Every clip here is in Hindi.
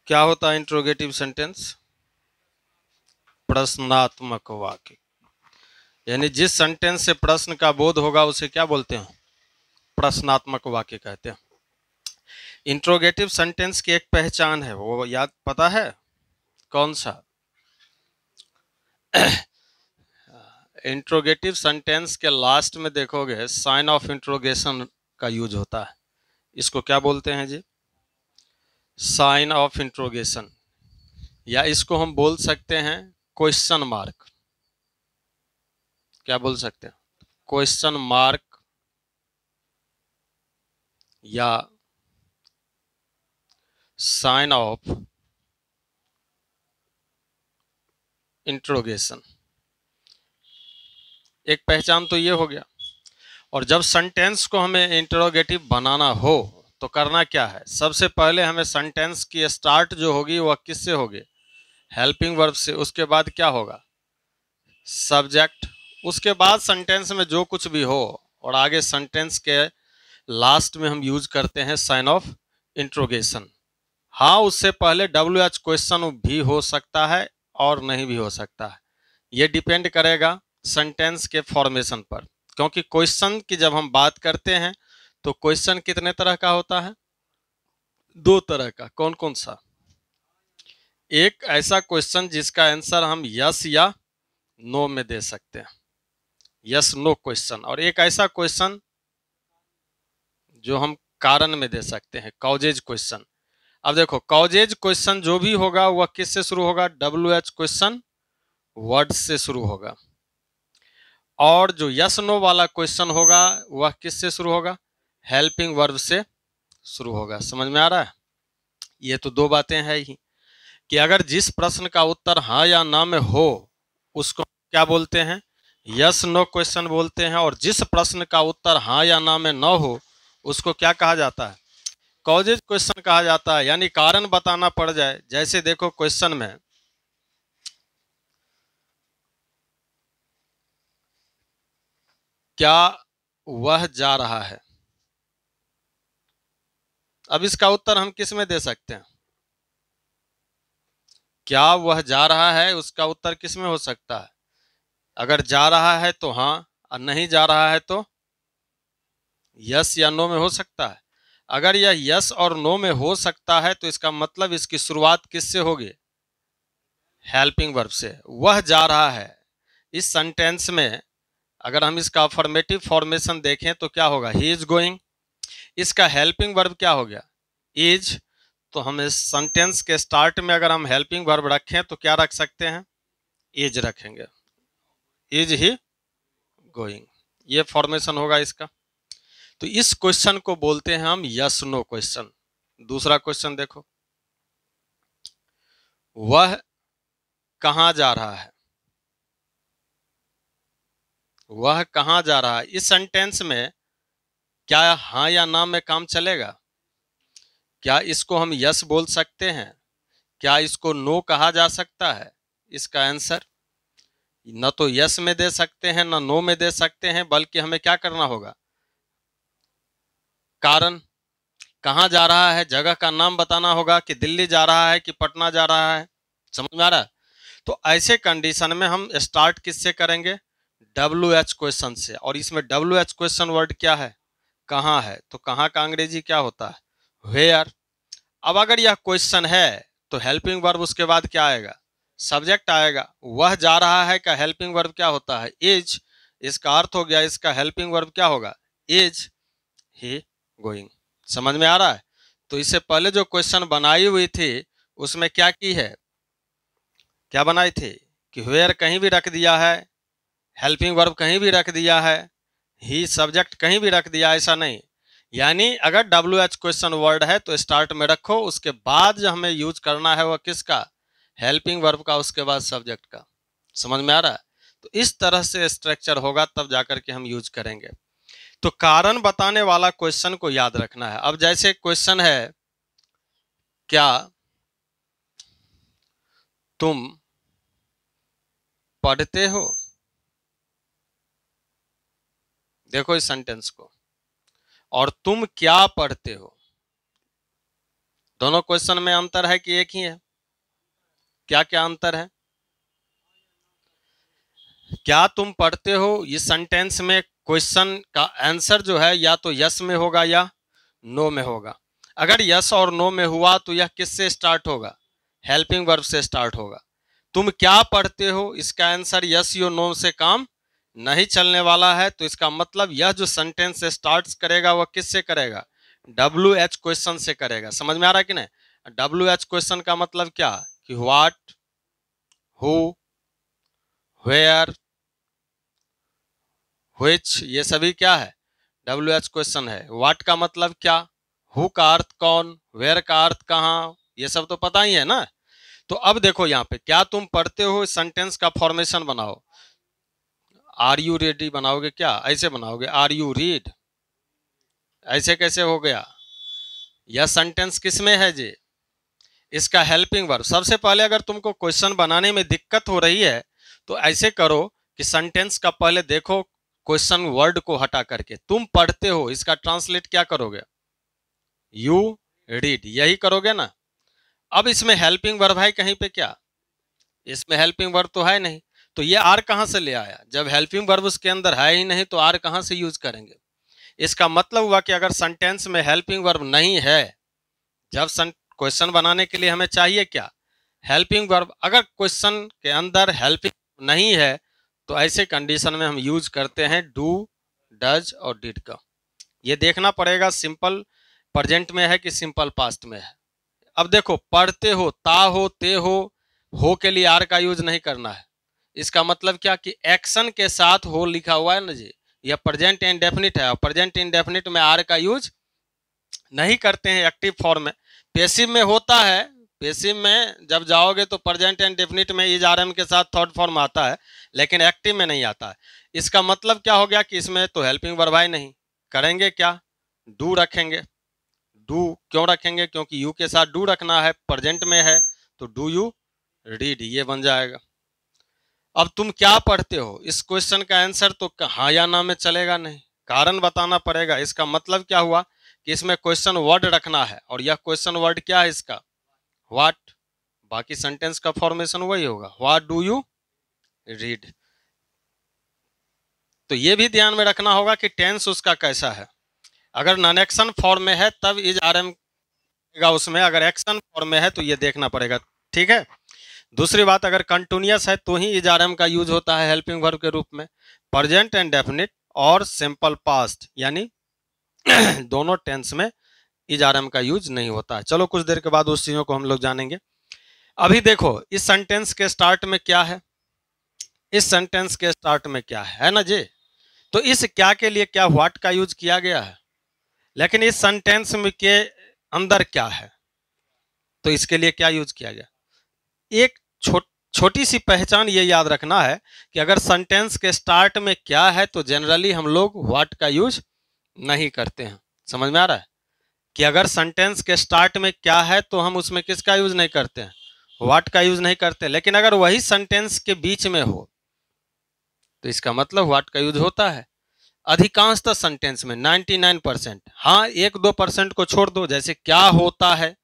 क्या होता है इंट्रोगेटिव सेंटेंस? प्रश्नात्मक वाक्य। यानी जिस सेंटेंस से प्रश्न का बोध होगा उसे क्या बोलते हैं? प्रश्नात्मक वाक्य कहते हैं। इंट्रोगेटिव सेंटेंस की एक पहचान है, वो याद पता है कौन सा? इंट्रोगेटिव सेंटेंस के लास्ट में देखोगे साइन ऑफ इंट्रोगेशन का यूज होता है। इसको क्या बोलते हैं जी? साइन ऑफ इंट्रोगेशन, या इसको हम बोल सकते हैं क्वेश्चन मार्क। क्या बोल सकते हैं? क्वेश्चन मार्क या साइन ऑफ इंट्रोगेशन। एक पहचान तो ये हो गया। और जब सेंटेंस को हमें इंट्रोगेटिव बनाना हो तो करना क्या है? सबसे पहले हमें सेंटेंस की स्टार्ट जो होगी वह किससे होगी? हेल्पिंग वर्ब से। उसके बाद क्या होगा? सब्जेक्ट। उसके बाद सेंटेंस में जो कुछ भी हो, और आगे सेंटेंस के लास्ट में हम यूज करते हैं साइन ऑफ इंट्रोगेशन। हाँ, उससे पहले WH क्वेश्चन भी हो सकता है और नहीं भी हो सकता है। ये डिपेंड करेगा सेंटेंस के फॉर्मेशन पर। क्योंकि क्वेश्चन की जब हम बात करते हैं तो क्वेश्चन कितने तरह का होता है? दो तरह का। कौन कौन सा? एक ऐसा क्वेश्चन जिसका आंसर हम यस या नो में दे सकते हैं, यस नो क्वेश्चन। और एक ऐसा क्वेश्चन जो हम कारण में दे सकते हैं, कॉजेज क्वेश्चन। अब देखो, कॉजेज क्वेश्चन जो भी होगा वह किससे शुरू होगा? WH क्वेश्चन वर्ड से शुरू होगा। और जो यस नो वाला क्वेश्चन होगा वह किससे शुरू होगा? हेल्पिंग वर्ब से शुरू होगा। समझ में आ रहा है? ये तो दो बातें हैं ही कि अगर जिस प्रश्न का उत्तर हाँ या ना में हो उसको क्या बोलते हैं? यस नो क्वेश्चन बोलते हैं। और जिस प्रश्न का उत्तर हाँ या ना में न हो उसको क्या कहा जाता है? कॉजेज क्वेश्चन कहा जाता है। यानी कारण बताना पड़ जाए। जैसे देखो क्वेश्चन में क्या वह जा रहा है, अब इसका उत्तर हम किस में दे सकते हैं? क्या वह जा रहा है, उसका उत्तर किस में हो सकता है? अगर जा रहा है तो हाँ, और नहीं जा रहा है तो यस या नो में हो सकता है। अगर यह यस और नो में हो सकता है तो इसका मतलब इसकी शुरुआत किससे होगी? हेल्पिंग वर्ब से। वह जा रहा है, इस सेंटेंस में अगर हम इसका अफर्मेटिव फॉर्मेशन देखें तो क्या होगा? He is going. इसका हेल्पिंग वर्ब क्या हो गया? इज। तो हम इस सेंटेंस के स्टार्ट में अगर हम हेल्पिंग वर्ब रखें तो क्या रख सकते हैं? इज रखेंगे। इज ही गोइंग, ये फॉर्मेशन होगा इसका। तो इस क्वेश्चन को बोलते हैं हम यस नो क्वेश्चन। दूसरा क्वेश्चन देखो, वह कहां जा रहा है, वह कहां जा रहा है। इस सेंटेंस में क्या हाँ या ना में काम चलेगा? क्या इसको हम यस बोल सकते हैं? क्या इसको नो कहा जा सकता है? इसका आंसर न तो यस में दे सकते हैं न नो में दे सकते हैं, बल्कि हमें क्या करना होगा? कारण, कहां जा रहा है, जगह का नाम बताना होगा कि दिल्ली जा रहा है कि पटना जा रहा है। समझ में आ रहा है? तो ऐसे कंडीशन में हम स्टार्ट किससे करेंगे? WH क्वेश्चन से। और इसमें WH क्वेश्चन वर्ड क्या है? कहां है। तो कहां का अंग्रेजी क्या होता है? वेयर। अब अगर यह क्वेश्चन है तो हेल्पिंग वर्ब उसके बाद क्या आएगा? सब्जेक्ट आएगा। वह जा रहा है का हेल्पिंग वर्ब क्या होता है? इज। इसका अर्थ हो गया इसका हेल्पिंग वर्ब क्या होगा? Is he going. समझ में आ रहा है? तो इससे पहले जो क्वेश्चन बनाई हुई थी उसमें क्या की है? क्या बनाई थी कि वेयर कहीं भी रख दिया है, हेल्पिंग वर्ब कहीं भी रख दिया है, ही सब्जेक्ट कहीं भी रख दिया, ऐसा नहीं। यानी अगर WH क्वेश्चन वर्ड है तो स्टार्ट में रखो, उसके बाद जो हमें यूज करना है वह किसका? हेल्पिंग वर्ब का, उसके बाद सब्जेक्ट का। समझ में आ रहा है? तो इस तरह से स्ट्रक्चर होगा तब जाकर के हम यूज करेंगे। तो कारण बताने वाला क्वेश्चन को याद रखना है। अब जैसे क्वेश्चन है, क्या तुम पढ़ते हो? देखो इस सेंटेंस को। और तुम क्या पढ़ते हो? दोनों क्वेश्चन में अंतर है कि एक ही है? क्या क्या अंतर है? क्या तुम पढ़ते हो इस सेंटेंस में क्वेश्चन का आंसर जो है या तो यस में होगा या नो में होगा। अगर यस और नो में हुआ तो यह किससे स्टार्ट होगा? हेल्पिंग वर्ब से स्टार्ट होगा। तुम क्या पढ़ते हो, इसका आंसर यस या नो से काम नहीं चलने वाला है, तो इसका मतलब यह जो सेंटेंस से स्टार्ट करेगा वह किससे करेगा? WH क्वेश्चन से करेगा। समझ में आ रहा है कि नहीं? WH क्वेश्चन का मतलब क्या कि व्हाट, हु, वेयर, व्हिच, ये सभी क्या है? WH क्वेश्चन है। व्हाट का मतलब क्या, हु का अर्थ कौन, वेयर का अर्थ कहाँ, ये सब तो पता ही है ना। तो अब देखो यहाँ पे क्या तुम पढ़ते हो सेंटेंस का फॉर्मेशन बनाओ। आर यू रेडी बनाओगे क्या? ऐसे बनाओगे आर यू रीड। ऐसे कैसे हो गया? यह सेंटेंस किस में है जी? इसका हेल्पिंग वर्ब। सबसे पहले अगर तुमको क्वेश्चन बनाने में दिक्कत हो रही है तो ऐसे करो कि सेंटेंस का पहले देखो क्वेश्चन वर्ड को हटा करके, तुम पढ़ते हो इसका ट्रांसलेट क्या करोगे? यू रीड, यही करोगे ना। अब इसमें हेल्पिंग वर्ब है कहीं पे क्या? इसमें हेल्पिंग वर्ब तो है नहीं, तो ये आर कहां से ले आया? जब हेल्पिंग वर्ब उसके अंदर है ही नहीं तो आर कहां से यूज करेंगे? इसका मतलब हुआ कि अगर सेंटेंस में हेल्पिंग वर्ब नहीं है, जब क्वेश्चन बनाने के लिए हमें चाहिए क्या? Helping verb. अगर क्वेश्चन के अंदर हेल्पिंग नहीं है तो ऐसे कंडीशन में हम यूज करते हैं डू, डज और डिड का। ये देखना पड़ेगा सिंपल प्रेजेंट में है कि सिंपल पास्ट में है। अब देखो पढ़ते हो, ता हो, ते हो के लिए आर का यूज नहीं करना है। इसका मतलब क्या कि एक्शन के साथ हो लिखा हुआ है ना जी, यह प्रेजेंट इंडेफिनिट है और प्रेजेंट इंडेफिनिट में आर का यूज नहीं करते हैं एक्टिव फॉर्म में। पेसिव में होता है, पेसिव में जब जाओगे तो प्रेजेंट इंडेफिनिट में इज आर एम के साथ थर्ड फॉर्म आता है, लेकिन एक्टिव में नहीं आता है। इसका मतलब क्या हो गया कि इसमें तो हेल्पिंग वर्ब है नहीं। करेंगे क्या? डू रखेंगे। डू क्यों रखेंगे? क्योंकि यू के साथ डू रखना है, प्रेजेंट में है, तो डू यू रीड, ये बन जाएगा। अब तुम क्या पढ़ते हो, इस क्वेश्चन का आंसर तो हाँ या ना में चलेगा नहीं, कारण बताना पड़ेगा। इसका मतलब क्या हुआ कि इसमें क्वेश्चन वर्ड रखना है और यह क्वेश्चन वर्ड क्या है इसका? व्हाट। बाकी सेंटेंस का फॉर्मेशन वही होगा, व्हाट डू यू रीड। तो ये भी ध्यान में रखना होगा कि टेंस उसका कैसा है। अगर नॉन एक्शन फॉर्म में है तब इज आर एम उसमें, अगर एक्शन फॉर्म में है तो ये देखना पड़ेगा। ठीक है। दूसरी बात, अगर कंटिन्यूअस है तो ही इज आर एम का यूज होता है हेल्पिंग वर्ब के रूप में। प्रेजेंट एंड डेफिनिट और सिंपल पास्ट यानी दोनों टेंस में इज आर एम का यूज नहीं होता है। चलो कुछ देर के बाद उस चीजों को हम लोग जानेंगे। अभी देखो इस सेंटेंस के स्टार्ट में क्या है, इस सेंटेंस के स्टार्ट में क्या है ना जी? तो इस क्या के लिए क्या व्हाट का यूज किया गया है, लेकिन इस सेंटेंस में के अंदर क्या है तो इसके लिए क्या यूज किया गया? एक छोटी सी पहचान ये याद रखना है कि अगर सेंटेंस के स्टार्ट में क्या है तो जनरली हम लोग व्हाट का यूज नहीं करते हैं। समझ में आ रहा है कि अगर सेंटेंस के स्टार्ट में क्या है तो हम उसमें किसका यूज नहीं करते हैं? व्हाट का यूज नहीं करते। लेकिन अगर वही सेंटेंस के बीच में हो तो इसका मतलब व्हाट का यूज होता है। अधिकांशतः सेंटेंस में 99%। हाँ 1-2% को छोड़ दो, जैसे क्या होता है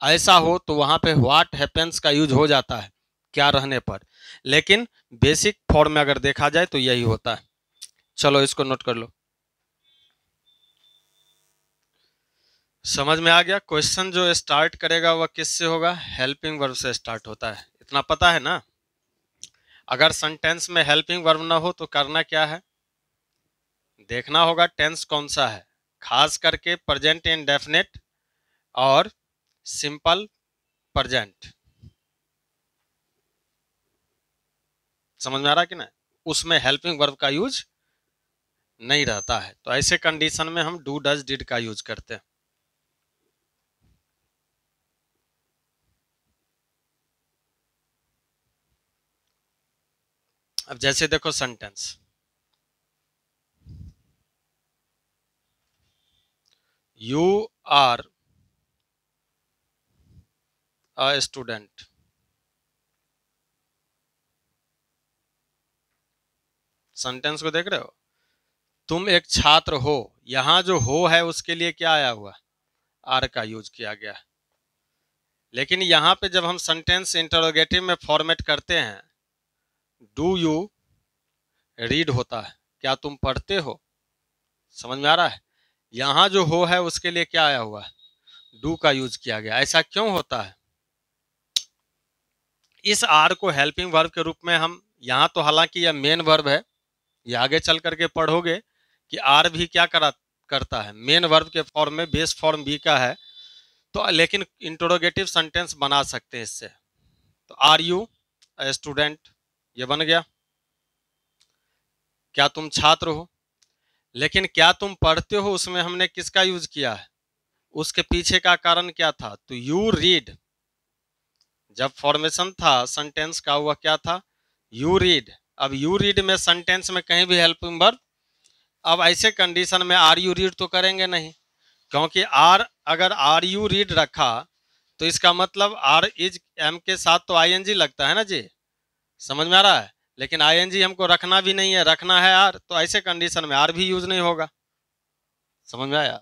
ऐसा हो तो वहां पे व्हाट हैपेंस का यूज हो जाता है क्या रहने पर, लेकिन बेसिक फॉर्म में अगर देखा जाए तो यही होता है। चलो इसको नोट कर लो। समझ में आ गया? क्वेश्चन जो स्टार्ट करेगा वह किससे होगा? हेल्पिंग वर्ब से स्टार्ट होता है, इतना पता है ना। अगर सेंटेंस में हेल्पिंग वर्ब ना हो तो करना क्या है? देखना होगा टेंस कौन सा है, खास करके प्रेजेंट इंडेफिनिट और सिंपल प्रेजेंट। समझ में आ रहा कि ना? उसमें हेल्पिंग वर्ब का यूज नहीं रहता है, तो ऐसे कंडीशन में हम डू, डज, डिड का यूज करते हैं। अब जैसे देखो sentence, you are a student. Sentence को देख रहे हो? तुम एक छात्र हो, यहां जो हो है उसके लिए क्या आया हुआ? आर का यूज किया गया। लेकिन यहाँ पे जब हम सेंटेंस इंटरोगेटिव में फॉर्मेट करते हैं, डू यू रीड होता है, क्या तुम पढ़ते हो। समझ में आ रहा है। यहाँ जो हो है उसके लिए क्या आया हुआ है, डू का यूज किया गया। ऐसा क्यों होता है। इस आर को हेल्पिंग वर्ब के रूप में हम यहाँ, तो हालांकि यह मेन वर्ब है, ये आगे चल करके पढ़ोगे कि आर भी क्या करता है, मेन वर्ब के फॉर्म में, बेस फॉर्म बी का है, तो लेकिन इंटरोगेटिव सेंटेंस बना सकते हैं इससे। तो आर यू ए स्टूडेंट, ये बन गया, क्या तुम छात्र हो। लेकिन क्या तुम पढ़ते हो, उसमें हमने किसका यूज किया है, उसके पीछे का कारण क्या था, तो यू रीड। जब फॉर्मेशन था सेंटेंस का, हुआ क्या था, यू रीड। अब यू रीड में सेंटेंस में कहीं भी हेल्पिंग वर्ब, अब ऐसे कंडीशन में आर यू रीड तो करेंगे नहीं, क्योंकि आर, अगर आर यू रीड रखा तो इसका मतलब आर इज एम के साथ तो आईएनजी लगता है ना जी। समझ में आ रहा है। लेकिन आईएनजी हमको रखना भी नहीं है, रखना है आर, तो ऐसे कंडीशन में आर भी यूज नहीं होगा। समझ में आया।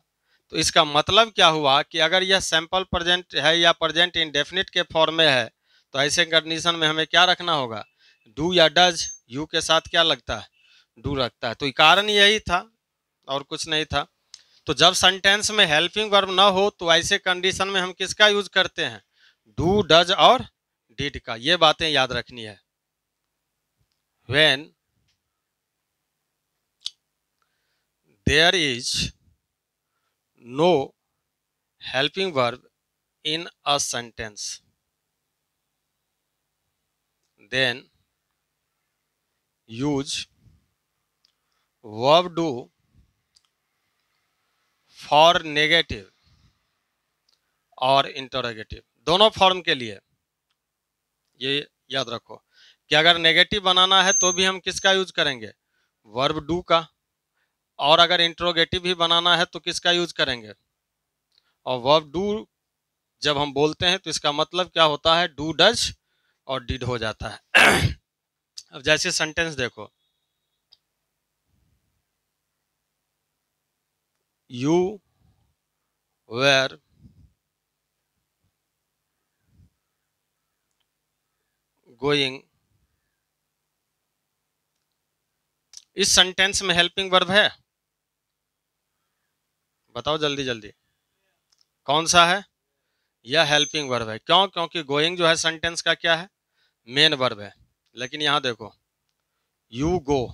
तो इसका मतलब क्या हुआ कि अगर यह सैंपल प्रेजेंट है या प्रेजेंट इंडेफिनिट के फॉर्म में है, तो ऐसे कंडीशन में हमें क्या रखना होगा, डू या डज, यू के साथ क्या लगता है, डू रखता है। तो कारण यही था और कुछ नहीं था। तो जब सेंटेंस में हेल्पिंग वर्ब ना हो तो ऐसे कंडीशन में हम किसका यूज करते हैं, डू, डज और डिड का। ये बातें याद रखनी है। When there is no helping verb in a sentence, then use verb do for negative और interrogative, दोनों फॉर्म के लिए। ये याद रखो कि अगर नेगेटिव बनाना है तो भी हम किसका यूज करेंगे, वर्ब डू का, और अगर इंट्रोगेटिव भी बनाना है तो किसका यूज करेंगे, और वर्ब डू जब हम बोलते हैं तो इसका मतलब क्या होता है, डू, डज और डिड हो जाता है। अब जैसे सेंटेंस देखो, यू वेर गोइंग, इस सेंटेंस में हेल्पिंग वर्ब है, बताओ जल्दी जल्दी, कौन सा है, यह हेल्पिंग वर्ब है। क्यों, क्योंकि गोइंग जो है सेंटेंस का क्या है, मेन वर्ब है। लेकिन यहां देखो, यू गो,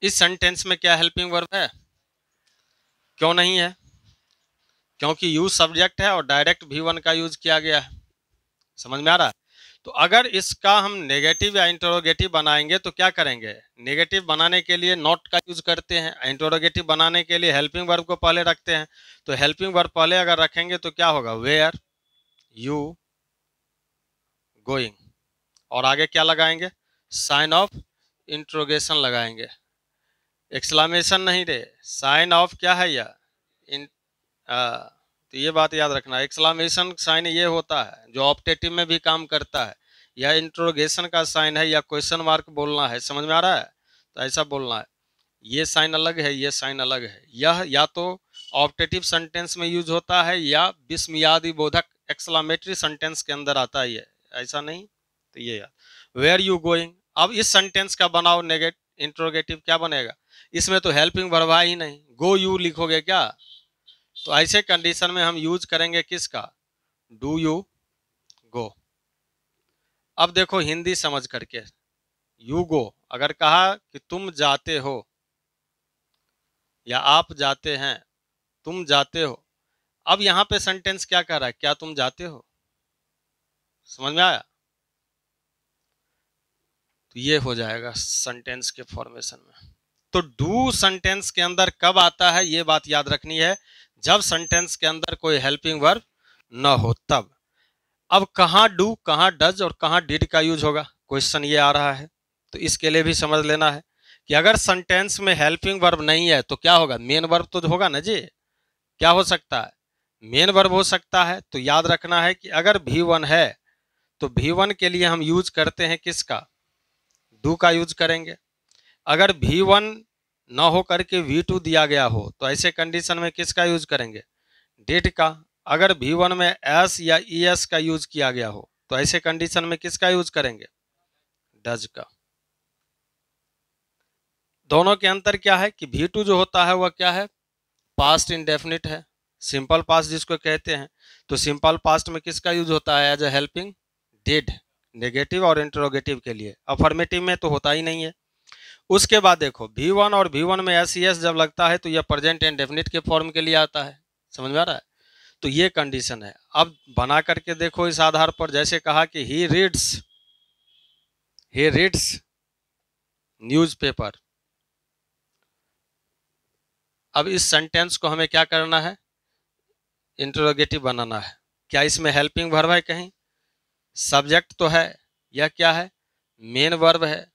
इस सेंटेंस में क्या हेल्पिंग वर्ब है, क्यों नहीं है, क्योंकि यू सब्जेक्ट है और डायरेक्ट V1 का यूज किया गया है। समझ में आ रहा है। तो अगर इसका हम नेगेटिव या इंटरोगेटिव बनाएंगे तो क्या करेंगे, नेगेटिव बनाने के लिए नॉट का यूज करते हैं, इंटरोगेटिव बनाने के लिए हेल्पिंग वर्ब को पहले रखते हैं। तो हेल्पिंग वर्ब पहले अगर रखेंगे तो क्या होगा, वेयर यू गोइंग, और आगे क्या लगाएंगे, साइन ऑफ इंट्रोगेशन लगाएंगे, एक्सक्लेमेशन नहीं रे, साइन ऑफ क्या है यह, इन, तो ये बात याद रखना, एक्सक्लेमेशन साइन ये होता है जो ऑप्टेटिव में भी काम करता है, या इंट्रोगेशन का साइन है, या क्वेश्चन मार्क बोलना है। समझ में आ रहा है। तो ऐसा बोलना है, ये साइन अलग है, ये साइन अलग है। यह या तो ऑप्टेटिव सेंटेंस में यूज होता है या विस्मयादि बोधक एक्सक्लेमेटरी सेंटेंस के अंदर आता है ये, ऐसा नहीं। तो ये याद, वेयर यू गोइंग। अब इस सेंटेंस का बनाओ नेगेटिव इंट्रोगेटिव, क्या बनेगा, इसमें तो हेल्पिंग वर्ब ही नहीं, गो यू लिखोगे क्या। तो ऐसे कंडीशन में हम यूज करेंगे किसका, डू यू गो। अब देखो हिंदी समझ करके, यू गो अगर कहा कि तुम जाते हो या आप जाते हैं, तुम जाते हो, अब यहां पे सेंटेंस क्या कर रहा है, क्या तुम जाते हो। समझ में आया। तो ये हो जाएगा सेंटेंस के फॉर्मेशन में। तो डू सेंटेंस के अंदर कब आता है, ये बात याद रखनी है, जब सेंटेंस के अंदर कोई हेल्पिंग वर्ब न हो तब। अब कहाँ डू, कहाँ डज और कहाँ डिड का यूज होगा, क्वेश्चन ये आ रहा है। तो इसके लिए भी समझ लेना है कि अगर सेंटेंस में हेल्पिंग वर्ब नहीं है तो क्या होगा, मेन वर्ब तो होगा ना जी। क्या हो सकता है, मेन वर्ब हो सकता है। तो याद रखना है कि अगर V1 है तो V1 के लिए हम यूज करते हैं किसका, डू का यूज करेंगे। अगर V1 ना हो करके V2 दिया गया हो तो ऐसे कंडीशन में किसका यूज करेंगे, डिड का। अगर V1 में एस या ES का यूज किया गया हो तो ऐसे कंडीशन में किसका यूज करेंगे? डज का। दोनों के अंतर क्या है कि V2 जो होता है वह क्या है? पास्ट इंडेफिनिट है, सिंपल पास्ट जिसको कहते हैं। तो सिंपल पास्ट में किसका यूज होता है? As a helping did, negative और इंटरोगेटिव के लिए। अफर्मेटिव में तो होता ही नहीं है। उसके बाद देखो V1 और V1 में SES जब लगता है तो यह प्रेजेंट इंडेफिनिट के फॉर्म के लिए आता है। समझ में आ रहा है? तो ये कंडीशन है। अब बना करके देखो इस आधार पर, जैसे कहा कि ही रीड्स न्यूज़पेपर। अब इस सेंटेंस को हमें क्या करना है? इंटरोगेटिव बनाना है। क्या इसमें हेल्पिंग वर्ब है? कहीं सब्जेक्ट तो है, यह क्या है? मेन वर्ब है,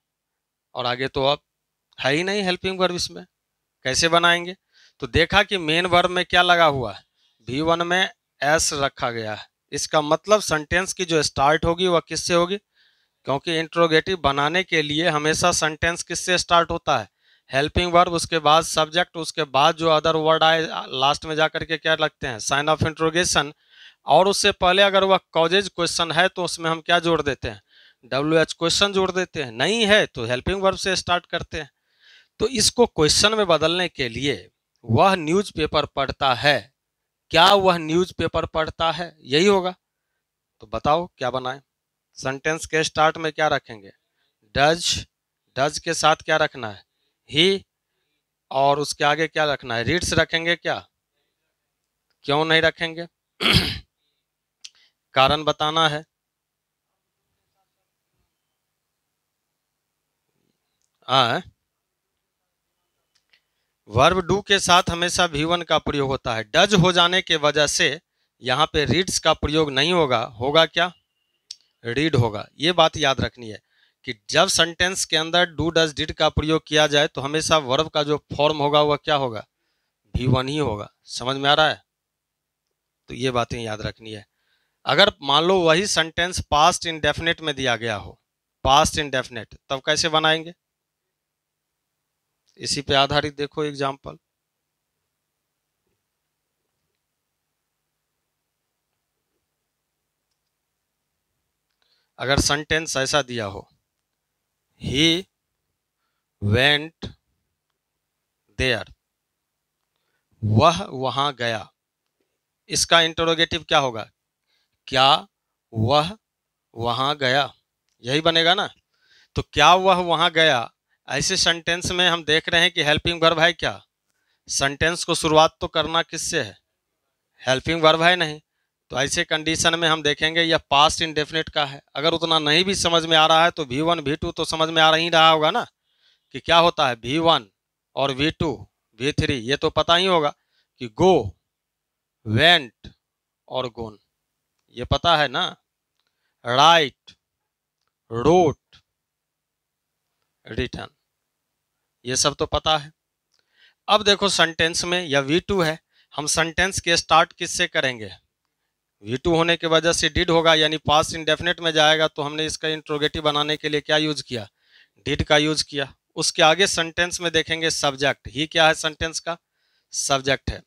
और आगे तो अब है ही नहीं हेल्पिंग वर्ब इसमें। कैसे बनाएंगे? तो देखा कि मेन वर्ब में क्या लगा हुआ है? V1 में एस रखा गया है। इसका मतलब सेंटेंस की जो स्टार्ट होगी वह किससे होगी? क्योंकि इंट्रोगेटिव बनाने के लिए हमेशा सेंटेंस किससे स्टार्ट होता है? हेल्पिंग वर्ब, उसके बाद सब्जेक्ट, उसके बाद जो अदर वर्ड आए लास्ट में जाकर के क्या लगते हैं? Sign of interrogation. और उससे पहले अगर वह कॉजेज क्वेश्चन है तो उसमें हम क्या जोड़ देते हैं? WH क्वेश्चन जोड़ देते हैं। नहीं है तो हेल्पिंग वर्ब से स्टार्ट करते हैं। तो इसको क्वेश्चन में बदलने के लिए वह न्यूज़पेपर पढ़ता है, क्या वह न्यूज़पेपर पढ़ता है, यही होगा। तो बताओ क्या बनाएं? सेंटेंस के स्टार्ट में क्या रखेंगे? डज। डज के साथ क्या रखना है? ही। और उसके आगे क्या रखना है? रीड्स रखेंगे क्या? क्यों नहीं रखेंगे? कारण बताना है। वर्ब डू के साथ हमेशा V1 का प्रयोग होता है। डज हो जाने के वजह से यहाँ पे रीड्स का प्रयोग नहीं होगा। होगा क्या? रीड होगा। ये बात याद रखनी है कि जब सेंटेंस के अंदर डू डज डिड का प्रयोग किया जाए तो हमेशा वर्ब का जो फॉर्म होगा वह क्या होगा? V1 ही होगा। समझ में आ रहा है? तो ये बातें याद रखनी है। अगर मान लो वही सेंटेंस पास्ट इंडेफिनिट में दिया गया हो, पास्ट इंडेफिनिट, तब कैसे बनाएंगे? इसी पे आधारित देखो एग्जाम्पल। अगर सेंटेंस ऐसा दिया हो, ही वेंट देयर, वह वहां गया, इसका इंटरोगेटिव क्या होगा? क्या वह वहां गया, यही बनेगा ना। तो क्या वह वहां गया, ऐसे सेंटेंस में हम देख रहे हैं कि हेल्पिंग वर्ब है क्या? सेंटेंस को शुरुआत तो करना किससे है? हेल्पिंग वर्ब है नहीं। तो ऐसे कंडीशन में हम देखेंगे यह पास्ट इंडेफिनिट का है। अगर उतना नहीं भी समझ में आ रहा है तो V1 V2 तो समझ में आ ही रहा होगा ना कि क्या होता है V1 और V2 V3, ये तो पता ही होगा कि गो, वेंट और गोन, ये पता है ना। राइट, रोट, रिटर्न, ये सब तो पता है। अब देखो सेंटेंस में यह V2 है, हम सेंटेंस के स्टार्ट किससे करेंगे? V2 होने की वजह से डिड होगा, यानी पास्ट इंडेफिनिट में जाएगा। तो हमने इसका इंट्रोगेटिव बनाने के लिए क्या यूज किया? डिड का यूज किया। उसके आगे सेंटेंस में देखेंगे सब्जेक्ट, ही क्या है? सेंटेंस का सब्जेक्ट है।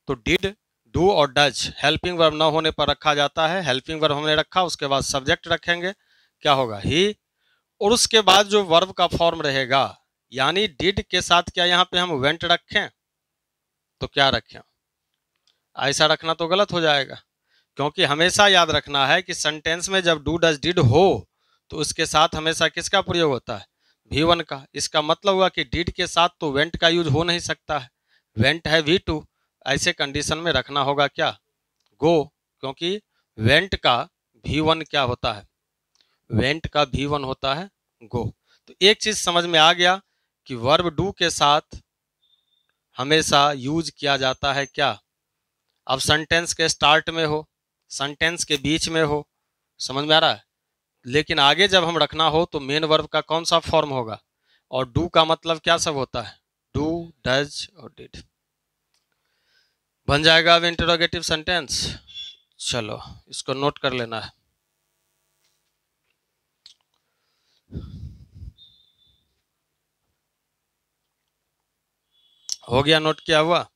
तो डिड, डू और डज हेल्पिंग वर्ब न होने पर रखा जाता है। हेल्पिंग वर्ब हमने रखा, उसके बाद सब्जेक्ट रखेंगे, क्या होगा? ही। और उसके बाद जो वर्ब का फॉर्म रहेगा, यानी डिड के साथ क्या यहाँ पे हम वेंट रखें? तो क्या रखें? ऐसा रखना तो गलत हो जाएगा, क्योंकि हमेशा याद रखना है कि सेंटेंस में जब डू डज डिड हो तो उसके साथ हमेशा किसका प्रयोग होता है? V1 का। इसका मतलब हुआ कि डिड के साथ तो वेंट का यूज हो नहीं सकता है, वेंट है V2। ऐसे कंडीशन में रखना होगा क्या? गो, क्योंकि वेंट का V1 क्या होता है? वेंट का V1 होता है गो। तो एक चीज समझ में आ गया कि वर्ब डू के साथ हमेशा यूज किया जाता है क्या? अब सेंटेंस के स्टार्ट में हो, सेंटेंस के बीच में हो, समझ में आ रहा है। लेकिन आगे जब हम रखना हो तो मेन वर्ब का कौन सा फॉर्म होगा? और डू का मतलब क्या सब होता है? डू, डज और डिड। बन जाएगा अब इंटरोगेटिव सेंटेंस। चलो इसको नोट कर लेना है। हो गया? नोट किया हुआ?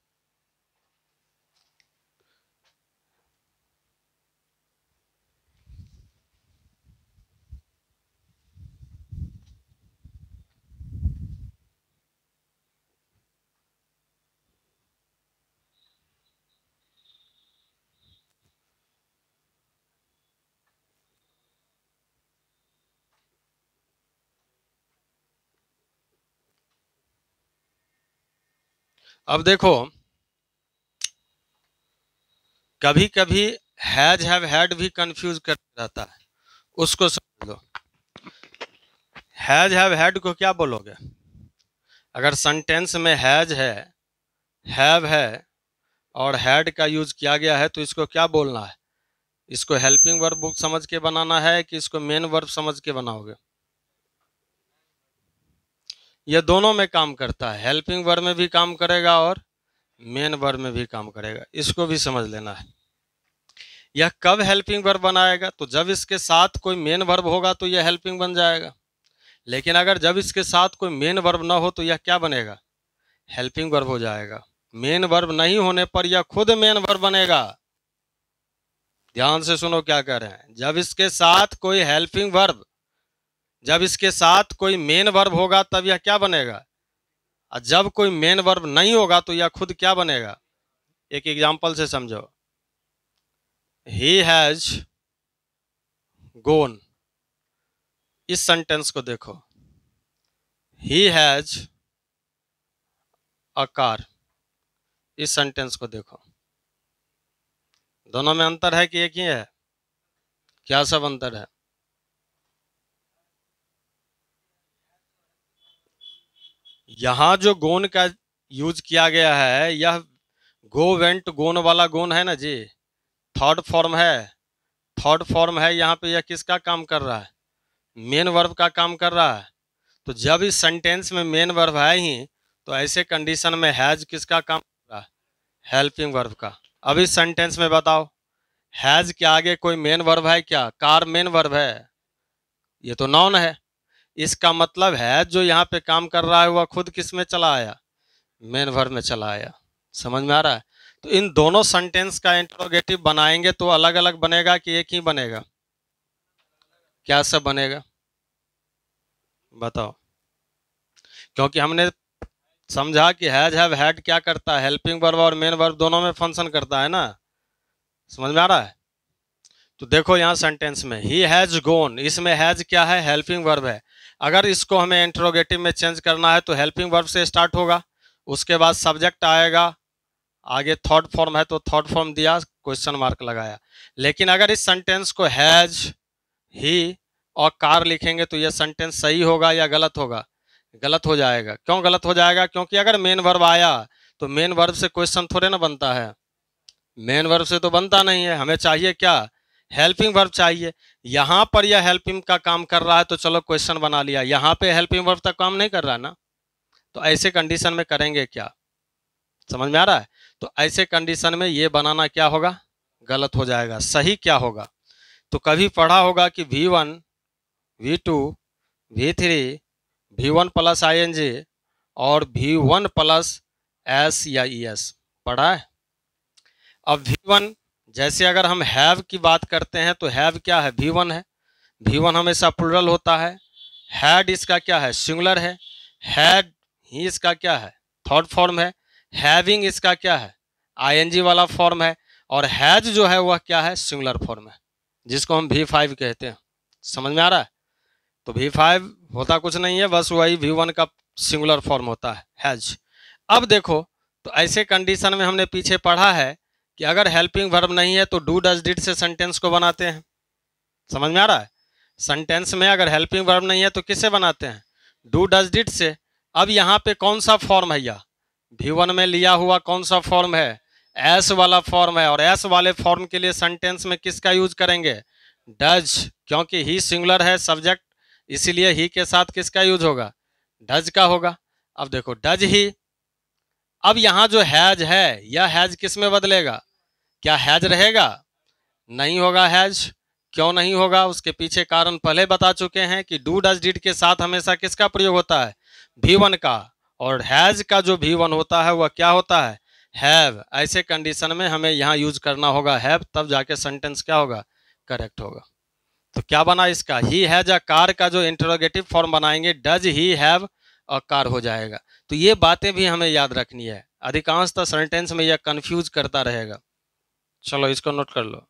अब देखो, कभी कभी हैज हैव हैड भी कंफ्यूज कर रहता है, उसको समझ लो। हैज हैव हैड को क्या बोलोगे? अगर सेंटेंस में हैज है, हैव है और हैड का यूज किया गया है तो इसको क्या बोलना है? इसको हेल्पिंग वर्ब समझ के बनाना है कि इसको मेन वर्ब समझ के बनाओगे? ये दोनों में काम करता है, हेल्पिंग वर्ब में भी काम करेगा और मेन वर्ब में भी काम करेगा, इसको भी समझ लेना है। यह कब हेल्पिंग वर्ब बनाएगा? तो जब इसके साथ कोई मेन वर्ब होगा तो यह हेल्पिंग बन जाएगा। लेकिन अगर जब इसके साथ कोई मेन वर्ब ना हो तो यह क्या बनेगा? हेल्पिंग वर्ब हो जाएगा। मेन वर्ब नहीं होने पर यह खुद मेन वर्ब बनेगा। ध्यान से सुनो क्या कह रहे हैं। जब इसके साथ कोई हेल्पिंग वर्ब, जब इसके साथ कोई मेन वर्ब होगा तब यह क्या बनेगा, और जब कोई मेन वर्ब नहीं होगा तो यह खुद क्या बनेगा? एक एग्जांपल से समझो। ही हैज गोन, इस सेंटेंस को देखो। ही हैज अ कार, इस सेंटेंस को देखो। दोनों में अंतर है कि एक ही है? क्या सब अंतर है? यहां जो गोन का यूज किया गया है, यह गो वेंट गोन वाला गोन है ना जी, थर्ड फॉर्म है। थर्ड फॉर्म है, यहाँ पे यह किसका काम कर रहा है? मेन वर्ब का काम कर रहा है। तो जब इस सेंटेंस में मेन वर्ब है ही, तो ऐसे कंडीशन में हैज किसका काम कर रहा है? हेल्पिंग वर्ब का। अब इस सेंटेंस में बताओ, हैज के आगे कोई मेन वर्ब है क्या? कार मेन वर्ब है, ये तो नॉन है। इसका मतलब है जो यहाँ पे काम कर रहा है वह खुद किस में चला आया? मेन वर्ब में चला आया। समझ में आ रहा है? तो इन दोनों सेंटेंस का इंट्रोगेटिव बनाएंगे तो अलग अलग बनेगा कि एक ही बनेगा? क्या सब बनेगा बताओ? क्योंकि हमने समझा कि हैज हैव हैड क्या करता है, हेल्पिंग वर्ब और मेन वर्ब दोनों में फंक्शन करता है ना। समझ में आ रहा है? तो देखो यहाँ सेंटेंस में ही हैज गोन, इसमें हैज क्या है? हेल्पिंग वर्ब है। अगर इसको हमें इंट्रोगेटिव में चेंज करना है तो हेल्पिंग वर्ब से स्टार्ट होगा, उसके बाद सब्जेक्ट आएगा, आगे थर्ड फॉर्म है तो थर्ड फॉर्म दिया, क्वेश्चन मार्क लगाया। लेकिन अगर इस सेंटेंस को हैज, ही और कार लिखेंगे तो यह सेंटेंस सही होगा या गलत होगा? गलत हो जाएगा। क्यों गलत हो जाएगा? क्योंकि अगर मेन वर्ब आया तो मेन वर्ब से क्वेश्चन थोड़े ना बनता है। मेन वर्ब से तो बनता नहीं है। हमें चाहिए क्या? हेल्पिंग वर्ब चाहिए। यहाँ पर यह हेल्पिंग का काम कर रहा है तो चलो क्वेश्चन बना लिया, यहाँ पे हेल्पिंग वर्ब तक काम नहीं कर रहा ना। तो ऐसे कंडीशन में करेंगे क्या? समझ में आ रहा है? तो ऐसे कंडीशन में ये बनाना क्या होगा? गलत हो जाएगा। सही क्या होगा? तो कभी पढ़ा होगा कि V1, V2, V3, V1 plus ING और V1 प्लस S या ES पढ़ा है? अब V1, जैसे अगर हम हैव की बात करते हैं तो हैव क्या है? V1 है। V1 हमेशा प्लूरल होता है। हैड इसका क्या है? सिंगुलर है। हैड ही इसका क्या है? थर्ड फॉर्म है। हैविंग इसका क्या है? ING वाला फॉर्म है। और हैज जो है वह क्या है? सिंगुलर फॉर्म है, जिसको हम V5 कहते हैं। समझ में आ रहा है? तो V5 होता कुछ नहीं है, बस वही V1 का सिंगुलर फॉर्म होता है, हैज। अब देखो, तो ऐसे कंडीशन में हमने पीछे पढ़ा है कि अगर हेल्पिंग वर्ब नहीं है तो डू डज डिड से सेंटेंस को बनाते हैं। समझ में आ रहा है? सेंटेंस में अगर हेल्पिंग वर्ब नहीं है तो किससे बनाते हैं? डू डज डिड से। अब यहाँ पे कौन सा फॉर्म है? यह V1 में लिया हुआ कौन सा फॉर्म है? एस वाला फॉर्म है। और एस वाले फॉर्म के लिए सेंटेंस में किसका यूज करेंगे? डज, क्योंकि ही सिंगुलर है सब्जेक्ट, इसीलिए ही के साथ किसका यूज होगा? डज का होगा। अब देखो डज ही। अब यहाँ जो हैज है, यह हैज किस में बदलेगा? क्या हैज रहेगा? नहीं होगा हैज। क्यों नहीं होगा? उसके पीछे कारण पहले बता चुके हैं कि डू डज डिड के साथ हमेशा किसका प्रयोग होता है? V1 का। और हैज का जो V1 होता है वह क्या होता है? हैव। ऐसे कंडीशन में हमें यहाँ यूज करना होगा हैव, तब जाके सेंटेंस क्या होगा? करेक्ट होगा। तो क्या बना इसका? ही हैज अ कार का जो इंटरोगेटिव फॉर्म बनाएंगे does he have a car हो जाएगा। तो ये बातें भी हमें याद रखनी है, अधिकांशतः सेंटेंस में यह कंफ्यूज करता रहेगा। चलो इसको नोट कर लो।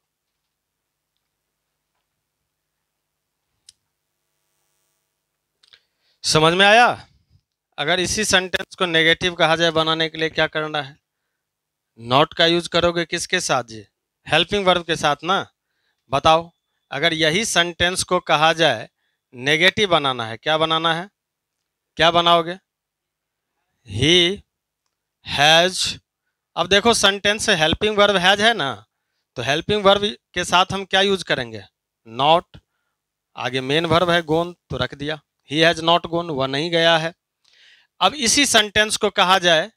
समझ में आया? अगर इसी सेंटेंस को नेगेटिव कहा जाए बनाने के लिए क्या करना है? नॉट का यूज करोगे किसके साथ जी? हेल्पिंग वर्ब के साथ ना। बताओ, अगर यही सेंटेंस को कहा जाए नेगेटिव बनाना है, क्या बनाना है? क्या बनाओगे? He has. अब देखो सेंटेंस से हेल्पिंग वर्ब हैज है ना, तो हेल्पिंग वर्ब के साथ हम क्या यूज करेंगे? नॉट। आगे मेन वर्ब है गोन, तो रख दिया। ही हैज नॉट गोन, वह नहीं गया है। अब इसी सेंटेंस को कहा जाए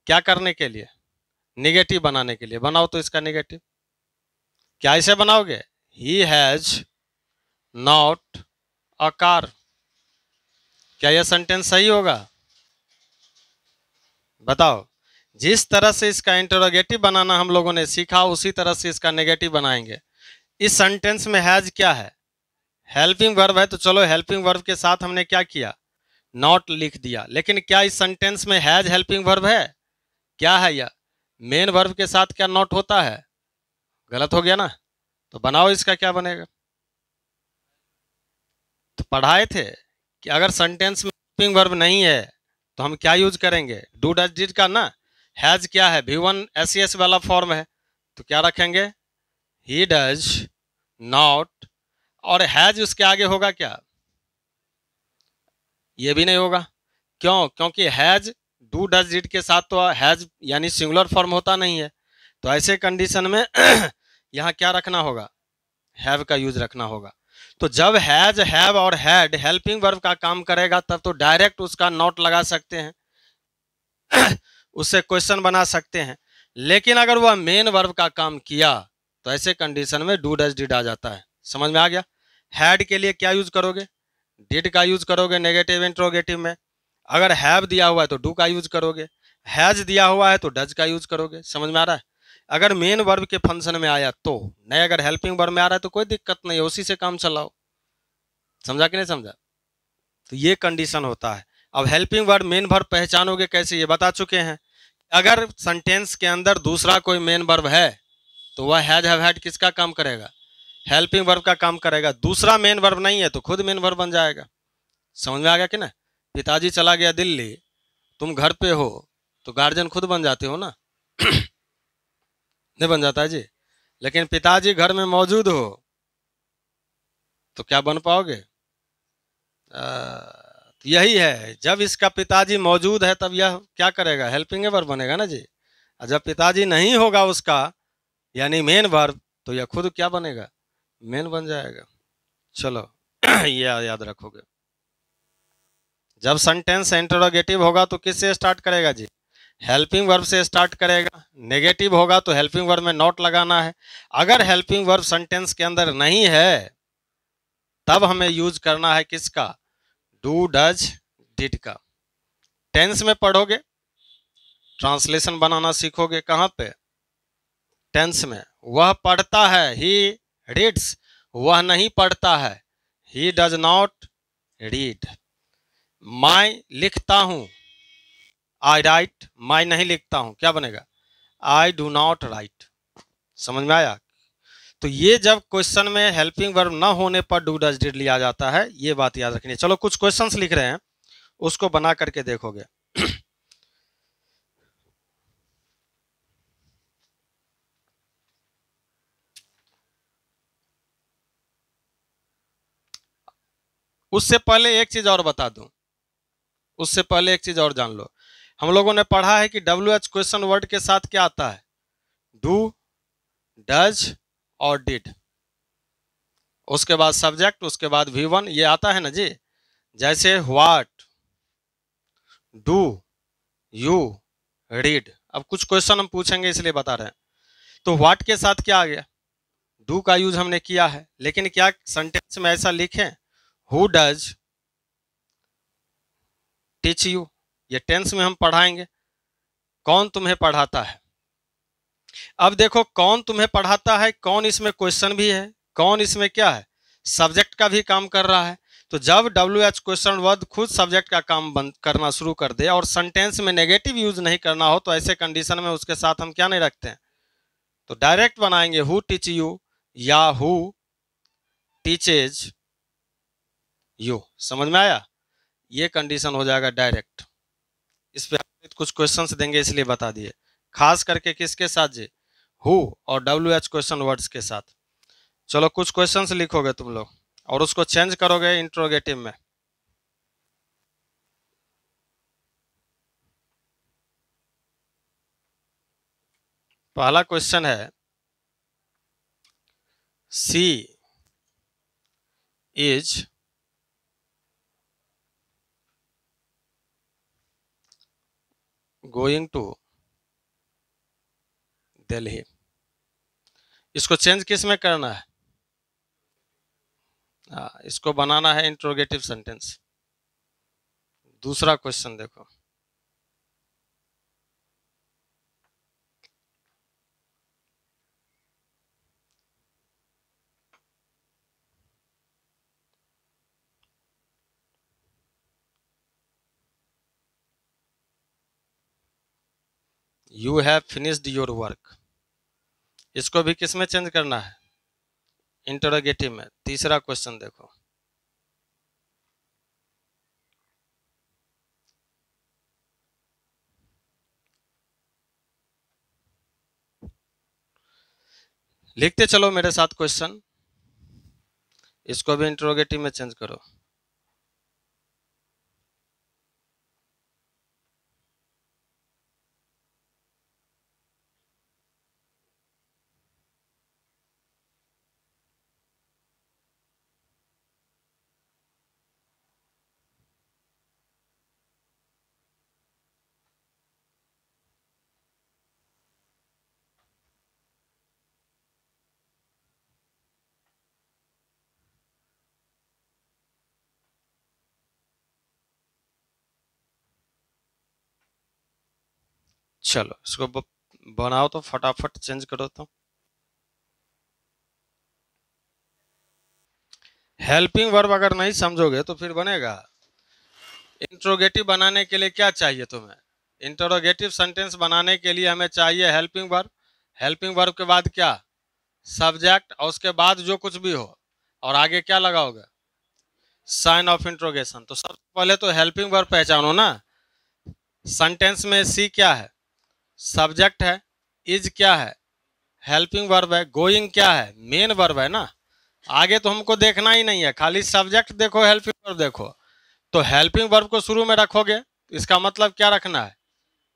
क्या करने के लिए? निगेटिव बनाने के लिए। बनाओ तो इसका निगेटिव क्या इसे बनाओगे? He has not a car. क्या यह सेंटेंस सही होगा? बताओ। जिस तरह से इसका इंटरोगेटिव बनाना हम लोगों ने सीखा, उसी तरह से इसका नेगेटिव बनाएंगे। इस सेंटेंस में हैज क्या है? हेल्पिंग वर्ब है, तो चलो हेल्पिंग वर्ब के साथ हमने क्या किया? नॉट लिख दिया। लेकिन क्या इस सेंटेंस में हैज हेल्पिंग वर्ब है? क्या है यह? मेन वर्ब के साथ क्या नॉट होता है? गलत हो गया ना। तो बनाओ इसका क्या बनेगा? तो पढ़ाए थे कि अगर सेंटेंस में हेल्पिंग वर्ब नहीं है तो हम क्या यूज करेंगे? डू डज डिड का ना। हैज क्या है? V1 SES वाला फॉर्म है, तो क्या रखेंगे? He does not. और हैज उसके आगे होगा क्या? ये भी नहीं होगा। क्यों? क्योंकि हैज डू डज डिड के साथ तो हैज यानी सिंगुलर फॉर्म होता नहीं है। तो ऐसे कंडीशन में यहाँ क्या रखना होगा? हैव का यूज रखना होगा। तो जब हैज, हैव और हैड हेल्पिंग वर्ब का काम करेगा तब तो डायरेक्ट उसका नॉट लगा सकते हैं, उससे क्वेश्चन बना सकते हैं। लेकिन अगर वह मेन वर्ब का काम किया तो ऐसे कंडीशन में डू डज डिड आ जाता है। समझ में आ गया? हैड के लिए क्या यूज करोगे? डिड का यूज करोगे नेगेटिव इंट्रोगेटिव में। अगर हैव दिया हुआ है तो डू का यूज करोगे। हैज दिया हुआ है तो डज का यूज करोगे। समझ में आ रहा है? अगर मेन वर्ब के फंक्शन में आया तो नहीं, अगर हेल्पिंग वर्ब में आ रहा है तो कोई दिक्कत नहीं है, उसी से काम चलाओ। समझा कि नहीं समझा? तो ये कंडीशन होता है। अब हेल्पिंग वर्ब मेन वर्ब पहचानोगे कैसे, ये बता चुके हैं। अगर सेंटेंस के अंदर दूसरा कोई मेन वर्ब है तो वह हैज हैव हैड किसका काम करेगा? हेल्पिंग वर्ब का काम करेगा। दूसरा मेन वर्ब नहीं है तो खुद मेन वर्ब बन जाएगा। समझ में आ गया कि ना? पिताजी चला गया दिल्ली, तुम घर पे हो, तो गार्जियन खुद बन जाते हो ना। नहीं बन जाता है जी। लेकिन पिताजी घर में मौजूद हो तो क्या बन पाओगे? यही है, जब इसका पिताजी मौजूद है तब यह क्या करेगा? हेल्पिंग वर्ब बनेगा ना जी। और जब पिताजी नहीं होगा उसका यानी मेन वर्ब, तो यह खुद क्या बनेगा? मेन बन जाएगा। चलो ये याद रखोगे। जब सेंटेंस इंटरोगेटिव होगा तो किससे स्टार्ट करेगा जी? हेल्पिंग वर्ब से स्टार्ट करेगा। नेगेटिव होगा तो हेल्पिंग वर्ब में नॉट लगाना है। अगर हेल्पिंग वर्ब सेंटेंस के अंदर नहीं है तब हमें यूज करना है किसका? डू डज डिड का। टेंस में पढ़ोगे, ट्रांसलेशन बनाना सीखोगे। कहाँ पे? टेंस में। वह पढ़ता है, ही रीड्स। वह नहीं पढ़ता है, ही डज नॉट रीड। मैं लिखता हूं, आई राइट। मैं नहीं लिखता हूं, क्या बनेगा? I do not right. समझ में आया? तो ये जब क्वेश्चन में हेल्पिंग वर्ब ना होने पर डू डज डिड लिया जाता है, ये बात याद रखनी है। चलो कुछ क्वेश्चंस लिख रहे हैं, उसको बना करके देखोगे। उससे पहले एक चीज और बता दूं, उससे पहले एक चीज और जान लो। हम लोगों ने पढ़ा है कि WH क्वेश्चन वर्ड के साथ क्या आता है? डू, डज और डिड। उसके बाद सब्जेक्ट, उसके बाद V1, ये आता है ना जी। जैसे व्हाट, डू, यू, रीड। अब कुछ क्वेश्चन हम पूछेंगे इसलिए बता रहे हैं। तो व्हाट के साथ क्या आ गया? डू का यूज हमने किया है। लेकिन क्या सेंटेंस में ऐसा लिखें हु डज टीच यू? ये टेंस में हम पढ़ाएंगे कौन तुम्हें पढ़ाता है। अब देखो कौन तुम्हें पढ़ाता है, कौन इसमें क्वेश्चन भी है, कौन इसमें क्या है? सब्जेक्ट का भी काम कर रहा है। तो जब WH क्वेश्चन वर्ड खुद सब्जेक्ट का काम बंद करना शुरू कर दे और सेंटेंस में नेगेटिव यूज नहीं करना हो तो ऐसे कंडीशन में उसके साथ हम क्या नहीं रखते हैं? तो डायरेक्ट बनाएंगे हु टीच यू या हु टीचेज यू। समझ में आया? ये कंडीशन हो जाएगा डायरेक्ट। इस पे कुछ क्वेश्चंस देंगे इसलिए बता दिए, खास करके किसके साथ जी, हु और WH क्वेश्चन वर्ड्स के साथ। चलो कुछ क्वेश्चंस लिखोगे तुम लोग और उसको चेंज करोगे इंट्रोगेटिव में। पहला क्वेश्चन है, सी इज गोइंग टू दिल्ली। इसको चेंज किस में करना है? इसको बनाना है इंट्रोगेटिव सेंटेंस। दूसरा क्वेश्चन देखो, you have finished your work. इसको भी किस में चेंज करना है? इंटरोगेटिव में। तीसरा क्वेश्चन देखो, लिखते चलो मेरे साथ क्वेश्चन, इसको भी इंटरोगेटिव में चेंज करो। चलो इसको बनाओ तो फटाफट चेंज करो। तो हेल्पिंग वर्ब अगर नहीं समझोगे तो फिर बनेगा। इंट्रोगेटिव बनाने के लिए क्या चाहिए तुम्हें? इंटरोगेटिव सेंटेंस बनाने के लिए हमें चाहिए हेल्पिंग वर्ब। हेल्पिंग वर्ब के बाद क्या? सब्जेक्ट, और उसके बाद जो कुछ भी हो, और आगे क्या लगाओगे? Sign of interrogation. तो सबसे पहले तो हेल्पिंग वर्ब पहचानो ना। सेंटेंस में सी क्या है? सब्जेक्ट है। इज क्या है? हेल्पिंग वर्ब है। गोइंग क्या है? मेन वर्ब है ना। आगे तो हमको देखना ही नहीं है, खाली सब्जेक्ट देखो, हेल्पिंग वर्ब देखो। तो हेल्पिंग वर्ब को शुरू में रखोगे, इसका मतलब क्या रखना है?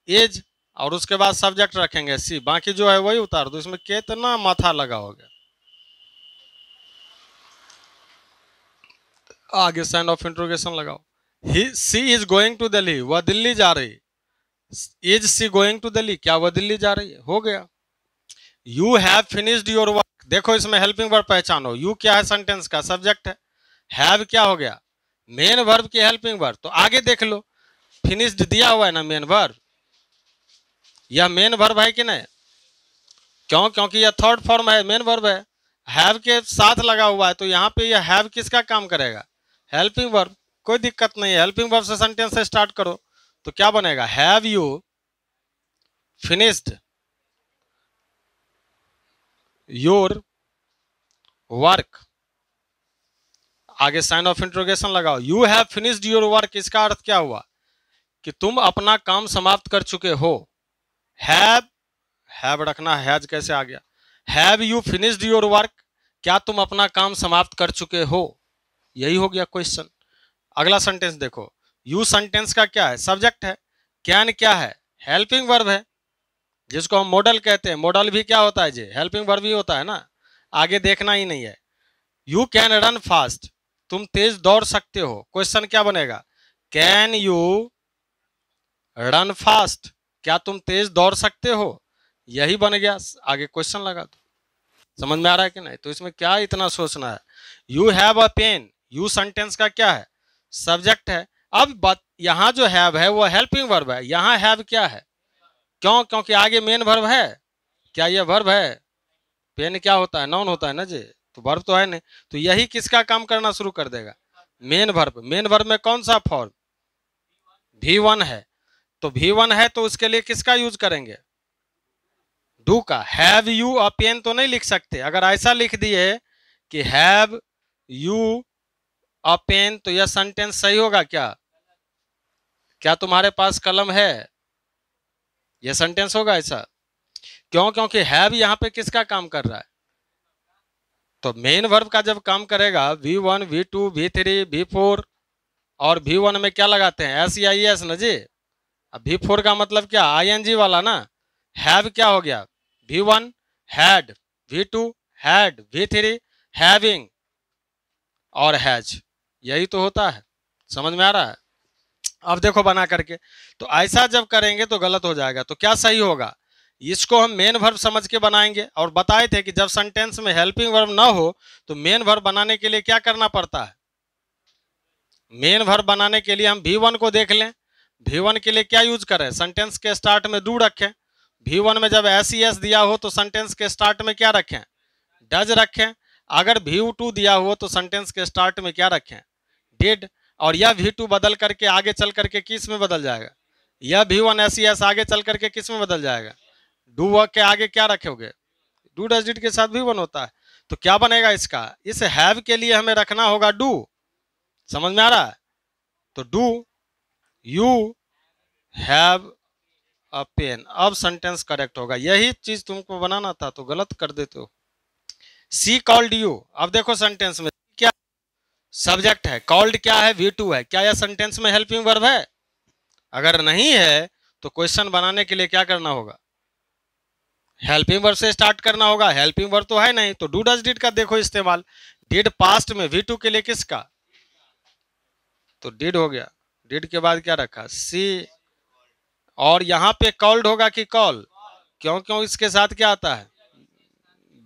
इज, और उसके बाद सब्जेक्ट रखेंगे सी, बाकी जो है वही उतार दो। इसमें कितना माथा लगाओगे? आगे साइन ऑफ इंट्रोगेशन लगाओ। She is going to Delhi, वह दिल्ली जा रही। Is she going to Delhi, क्या वह दिल्ली जा रही है? हो गया। You have finished your work, देखो इसमें हेल्पिंग वर्ब पहचानो। यू क्या है? सेंटेंस का सब्जेक्ट है। हैव क्या हो गया? मेन वर्ब की हेल्पिंग वर्ब। तो आगे देख लो, फिनिश्ड दिया हुआ है ना मेन वर्ब। यह मेन वर्ब है कि नहीं? क्यों? क्योंकि यह थर्ड फॉर्म है, मेन वर्ब है, हैव के साथ लगा हुआ है। तो यहाँ पे यह हैव किसका काम करेगा? Helping verb. कोई दिक्कत नहीं है, हेल्पिंग वर्ब से सेंटेंस से स्टार्ट करो। तो क्या बनेगा? Have you finished your work. आगे साइन ऑफ इंट्रोगेशन लगाओ। You have finished your work, इसका अर्थ क्या हुआ? कि तुम अपना काम समाप्त कर चुके हो। हैव रखना, हैज कैसे आ गया? Have you finished your work, क्या तुम अपना काम समाप्त कर चुके हो? यही हो गया क्वेश्चन। अगला सेंटेंस देखो, यू सेंटेंस का क्या है? सब्जेक्ट है। कैन क्या है? हेल्पिंग वर्ब है, जिसको हम मॉडल कहते हैं। मॉडल भी क्या होता है जी? हेल्पिंग वर्ब ही होता है ना। आगे देखना ही नहीं है। यू कैन रन फास्ट, तुम तेज दौड़ सकते हो। क्वेश्चन क्या बनेगा? कैन यू रन फास्ट, क्या तुम तेज दौड़ सकते हो? यही बन गया। आगे क्वेश्चन लगा दो। समझ में आ रहा है कि नहीं? तो इसमें क्या इतना सोचना है? You have a pen, you sentence का क्या है? सब्जेक्ट है। अब बात, यहां जो हैव है वो हेल्पिंग वर्ब है, यहां हैव क्या है? क्यों? क्योंकि आगे मेन वर्ब है। क्या ये वर्ब है? पेन क्या होता है? नाउन होता है ना जी। तो वर्ब तो है नहीं। तो यही किसका काम करना शुरू कर देगा? Main verb. मेन वर्ब में कौन सा फॉर्म? V1 है। तो V1 है तो उसके लिए किसका यूज करेंगे? डू का। हैव यू अ पेन तो नहीं लिख सकते। अगर ऐसा लिख दिए कि हैव यू अ पेन, तो यह सेंटेंस सही होगा क्या? क्या तुम्हारे पास कलम है? ये सेंटेंस होगा ऐसा। क्यों? क्योंकि हैव यहाँ पे किसका काम कर रहा है? तो मेन वर्ब का जब काम करेगा V1 V2 V3 V4, और V1 में क्या लगाते हैं? SEIS न जी। अब V4 का मतलब क्या? ING वाला ना। हैव क्या हो गया? V1 had, V2 had, V3 having, और हैज। यही तो होता है। समझ में आ रहा है? अब देखो बना करके, तो ऐसा जब करेंगे तो गलत हो जाएगा। तो क्या सही होगा? इसको हम मेन वर्ब समझ के बनाएंगे, और बताए थे कि जब सेंटेंस में हेल्पिंग वर्ब ना हो तो मेन वर्ब बनाने के लिए क्या करना पड़ता है? मेन वर्ब बनाने के लिए हम V1 को देख लें। V1 के लिए क्या यूज करें? सेंटेंस के स्टार्ट में डू रखें। V1 में जब SES दिया हो तो सेंटेंस के स्टार्ट में क्या रखें? डज रखें। अगर V2 दिया हो तो सेंटेंस के स्टार्ट में क्या रखें? डिड। और यह V2 बदल करके आगे चल करके किस में बदल जाएगा? यह V1 SES आगे चल करके किस में बदल जाएगा? डू के आगे क्या रखोगे? डू डज डिड के साथ V1 होता है। तो क्या बनेगा इसका? इस हैव के लिए हमें रखना होगा डू। समझ में आ रहा है? तो do you have a pen. अब सेंटेंस करेक्ट होगा। यही चीज तुमको बनाना था तो गलत कर देते हो। She called you. अब देखो सेंटेंस में क्या सब्जेक्ट है, कॉल्ड क्या है? V2 है। क्या यह सेंटेंस में हेल्पिंग वर्ब है? अगर नहीं है तो क्वेश्चन बनाने के लिए क्या करना होगा? हेल्पिंग वर्ब से स्टार्ट करना होगा। हेल्पिंग वर्ब तो है नहीं, तो डू डज डिड का देखो इस्तेमाल। डिड पास्ट में V2 के लिए किसका? तो डिड हो गया। डिड के बाद क्या रखा? सी। और यहां पे कॉल्ड होगा कि कॉल? क्यों? क्यों इसके साथ क्या आता है?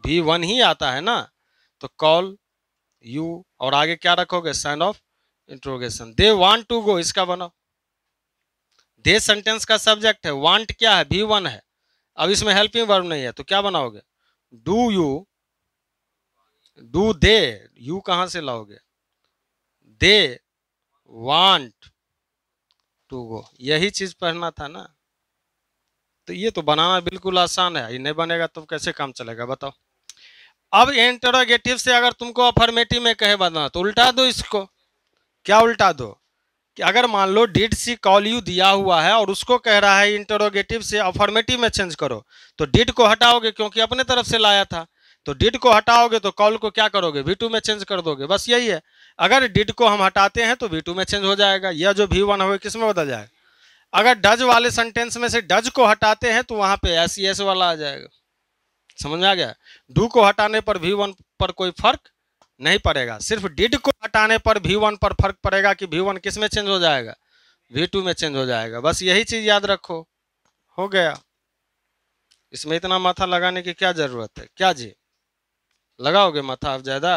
V1 ही आता है ना। तो कॉल यू, और आगे क्या रखोगे? Sign of interrogation. They want to go, इसका बनाओ। दे सेंटेंस का सब्जेक्ट है, वांट क्या है? V1 है। अब इसमें हेल्पिंग वर्ब नहीं है तो क्या बनाओगे? Do you, do they, you कहां से लाओगे? They want to go. यही चीज पढ़ना था ना। तो ये तो बनाना बिल्कुल आसान है। ये नहीं बनेगा तो कैसे काम चलेगा बताओ। अब इंटरोगेटिव से अगर तुमको अफर्मेटिव में कहे बनाना तो उल्टा दो इसको। क्या उल्टा दो? कि अगर मान लो डिड सी कॉल यू दिया हुआ है और उसको कह रहा है इंटरोगेटिव से अफर्मेटिव में चेंज करो, तो डिड को हटाओगे क्योंकि अपने तरफ से लाया था। तो डिड को हटाओगे तो कॉल को क्या करोगे? V2 में चेंज कर दोगे। बस यही है। अगर डिड को हम हटाते हैं तो V2 में चेंज हो जाएगा। यह जो V1 है किस में बदल जाएगा? अगर डज वाले सेंटेंस में से डज को हटाते हैं तो वहां पे SES वाला आ जाएगा। समझ में आ गया? डू को हटाने पर V1 पर कोई फर्क नहीं पड़ेगा। सिर्फ डिड को हटाने पर V1 पर फर्क पड़ेगा कि V1 किस में चेंज हो जाएगा? V2 में चेंज हो जाएगा। बस यही चीज याद रखो। हो गया। इसमें इतना माथा लगाने की क्या जरूरत है? क्या जी लगाओगे माथा आप ज्यादा?